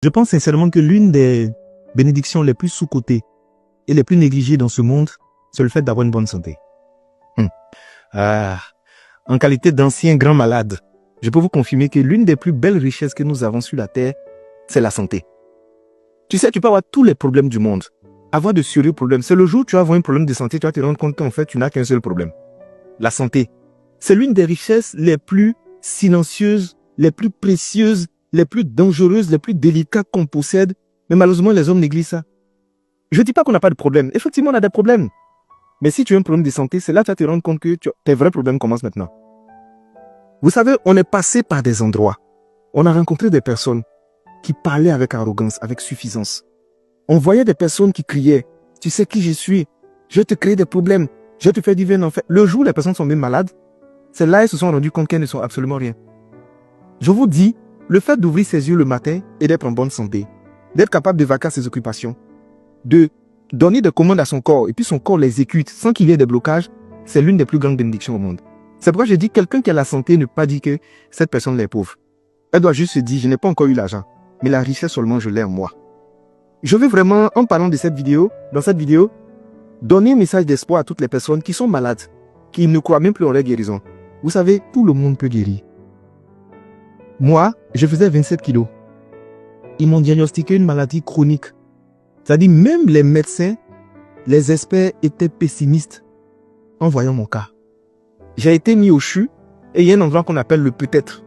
Je pense sincèrement que l'une des bénédictions les plus sous-cotées et les plus négligées dans ce monde, c'est le fait d'avoir une bonne santé. En qualité d'ancien grand malade, je peux vous confirmer que l'une des plus belles richesses que nous avons sur la terre, c'est la santé. Tu sais, tu peux avoir tous les problèmes du monde, avoir de sérieux problèmes. C'est le jour où tu vas avoir un problème de santé, tu vas te rendre compte qu'en fait, tu n'as qu'un seul problème. La santé. C'est l'une des richesses les plus silencieuses, les plus précieuses, les plus dangereuses, les plus délicates qu'on possède. Mais malheureusement, les hommes négligent ça. Je ne dis pas qu'on n'a pas de problème. Effectivement, on a des problèmes. Mais si tu as un problème de santé, c'est là que tu vas te rendre compte que tes vrais problèmes commencent maintenant. Vous savez, on est passé par des endroits. On a rencontré des personnes qui parlaient avec arrogance, avec suffisance. On voyait des personnes qui criaient, « Tu sais qui je suis? Je vais te créer des problèmes. Je vais te faire vivre un enfer. » Le jour où les personnes sont même malades, c'est là qu'elles se sont rendues compte qu'elles ne sont absolument rien. Je vous dis, le fait d'ouvrir ses yeux le matin et d'être en bonne santé, d'être capable de vaquer à ses occupations, de donner des commandes à son corps et puis son corps l'exécute sans qu'il y ait des blocages, c'est l'une des plus grandes bénédictions au monde. C'est pourquoi je dis quelqu'un qui a la santé ne peut pas dire que cette personne est pauvre. Elle doit juste se dire, je n'ai pas encore eu l'argent, mais la richesse seulement je l'ai en moi. Je veux vraiment, en parlant de cette vidéo, dans cette vidéo, donner un message d'espoir à toutes les personnes qui sont malades, qui ne croient même plus en leur guérison. Vous savez, tout le monde peut guérir. Moi, je faisais 27 kilos. Ils m'ont diagnostiqué une maladie chronique. C'est-à-dire, même les médecins, les experts étaient pessimistes en voyant mon cas. J'ai été mis au CHU et il y a un endroit qu'on appelle le peut-être.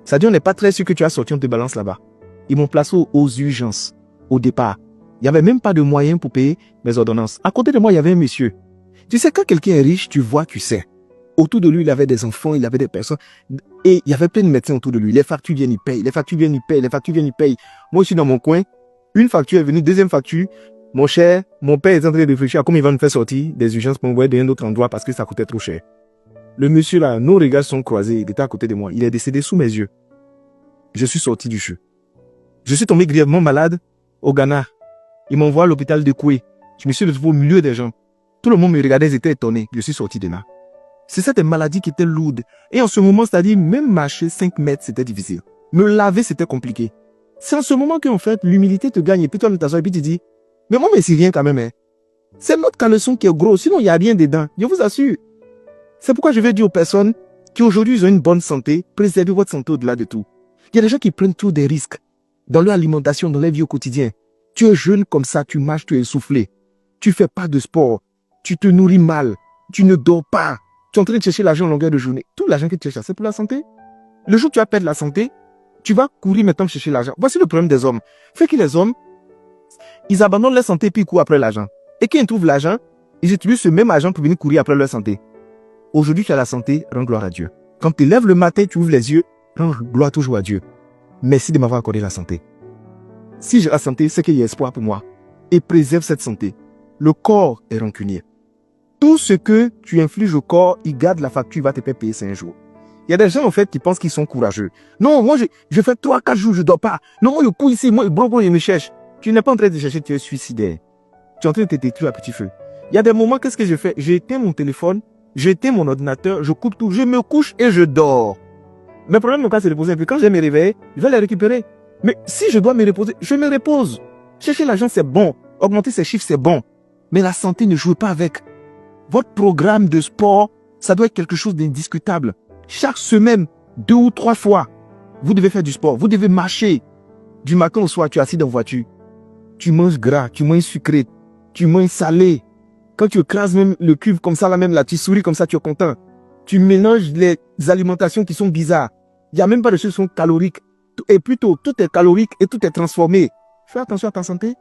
C'est-à-dire, on n'est pas très sûr que tu as sorti, on te balance là-bas. Ils m'ont placé aux urgences, au départ. Il n'y avait même pas de moyens pour payer mes ordonnances. À côté de moi, il y avait un monsieur. Tu sais, quand quelqu'un est riche, tu vois, tu sais. Autour de lui, il avait des enfants, il avait des personnes. Et il y avait plein de médecins autour de lui. Les factures viennent, ils payent. Les factures viennent, ils payent. Les factures viennent, ils payent. Moi, je suis dans mon coin. Une facture est venue, deuxième facture. Mon cher, mon père est en train de réfléchir à comment il va nous faire sortir des urgences pour m'envoyer dans un autre endroit parce que ça coûtait trop cher. Le monsieur là, nos regards sont croisés. Il était à côté de moi. Il est décédé sous mes yeux. Je suis sorti du CHU. Je suis tombé grièvement malade au Ghana. Ils m'envoient à l'hôpital de Koué. Je me suis retrouvé au milieu des gens. Tout le monde me regardait, ils étaient étonnés. Je suis sorti de là. C'est cette maladie qui était lourde. Et en ce moment, c'est-à-dire, même marcher 5 mètres, c'était difficile. Me laver, c'était compliqué. C'est en ce moment qu'en fait, l'humilité te gagne. Et puis toi, tu t'assois et puis tu dis, mais moi, mais c'est rien quand même. Hein. C'est notre caleçon qui est gros. Sinon, il n'y a rien dedans. Je vous assure. C'est pourquoi je vais dire aux personnes qui aujourd'hui ont une bonne santé, préservez votre santé au-delà de tout. Il y a des gens qui prennent trop des risques dans leur alimentation, dans leur vie au quotidien. Tu es jeune comme ça, tu marches, tu es essoufflé. Tu fais pas de sport. Tu te nourris mal. Tu ne dors pas. Tu es en train de chercher l'argent en longueur de journée. Tout l'argent que tu cherches, c'est pour la santé. Le jour où tu vas perdre la santé, tu vas courir maintenant chercher l'argent. Voici le problème des hommes. Fait que les hommes, ils abandonnent leur santé puis ils courent après l'argent. Et quand ils trouvent l'argent, ils utilisent ce même argent pour venir courir après leur santé. Aujourd'hui, tu as la santé, rends gloire à Dieu. Quand tu lèves le matin, tu ouvres les yeux, rends gloire toujours à Dieu. Merci de m'avoir accordé la santé. Si j'ai la santé, c'est qu'il y a espoir pour moi. Et préserve cette santé. Le corps est rancunier. Tout ce que tu infliges au corps, il garde la facture, il va te faire payer 5 jours. Il y a des gens, en fait, qui pensent qu'ils sont courageux. Non, moi, je fais 3-4 jours, je dors pas. Non, moi, je cours ici, moi, je me cherche. Tu n'es pas en train de chercher, tu es suicidaire. Tu es en train de te détruire à petit feu. Il y a des moments, qu'est-ce que je fais? J'éteins mon téléphone, j'éteins mon ordinateur, je coupe tout, je me couche et je dors. Mes problèmes, c'est de reposer un peu. Quand je vais me réveiller, je vais les récupérer. Mais si je dois me reposer, je me repose. Chercher l'argent, c'est bon. Augmenter ses chiffres, c'est bon. Mais la santé, ne jouez pas avec. Votre programme de sport, ça doit être quelque chose d'indiscutable. Chaque semaine, 2 ou 3 fois, vous devez faire du sport. Vous devez marcher. Du matin au soir, tu es assis dans la voiture. Tu manges gras, tu manges sucré, tu manges salé. Quand tu écrases même le cube comme ça, là même, là, tu souris comme ça, tu es content. Tu mélanges les alimentations qui sont bizarres. Il n'y a même pas de choses qui sont caloriques. Et plutôt, tout est calorique et tout est transformé. Fais attention à ta santé.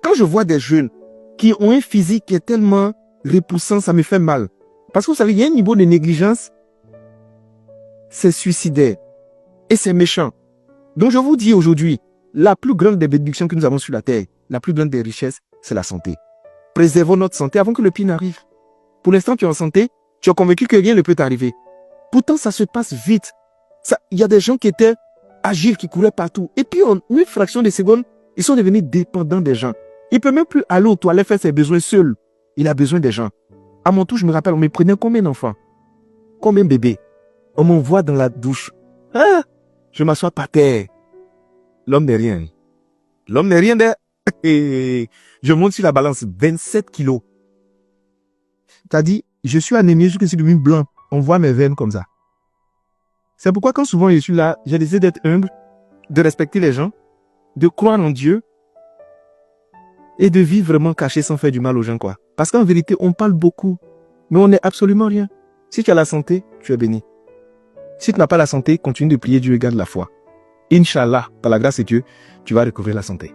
Quand je vois des jeunes qui ont un physique qui est tellement repoussant, ça me fait mal. Parce que vous savez, il y a un niveau de négligence. C'est suicidaire. Et c'est méchant. Donc je vous dis aujourd'hui, la plus grande des bénédictions que nous avons sur la terre, la plus grande des richesses, c'est la santé. Préservons notre santé avant que le pire n'arrive. Pour l'instant, tu es en santé, tu es convaincu que rien ne peut t'arriver. Pourtant, ça se passe vite. Il y a des gens qui étaient agiles, qui couraient partout. Et puis, en une fraction de seconde, ils sont devenus dépendants des gens. Il ne peut même plus aller aux toilettes faire ses besoins seul. Il a besoin des gens. À mon tour, je me rappelle, on me prenait combien d'enfants? Combien de bébés? On m'envoie dans la douche. Ah! Je m'assois par terre. L'homme n'est rien. L'homme n'est rien d'air. Et je monte sur la balance 27 kilos. T'as dit, je suis anémié, je suis devenu blanc. On voit mes veines comme ça. C'est pourquoi quand souvent je suis là, j'ai décidé d'être humble, de respecter les gens, de croire en Dieu et de vivre vraiment caché sans faire du mal aux gens, quoi. Parce qu'en vérité, on parle beaucoup, mais on n'est absolument rien. Si tu as la santé, tu es béni. Si tu n'as pas la santé, continue de prier Dieu et garde la foi. Inch'Allah, par la grâce de Dieu, tu vas recouvrir la santé.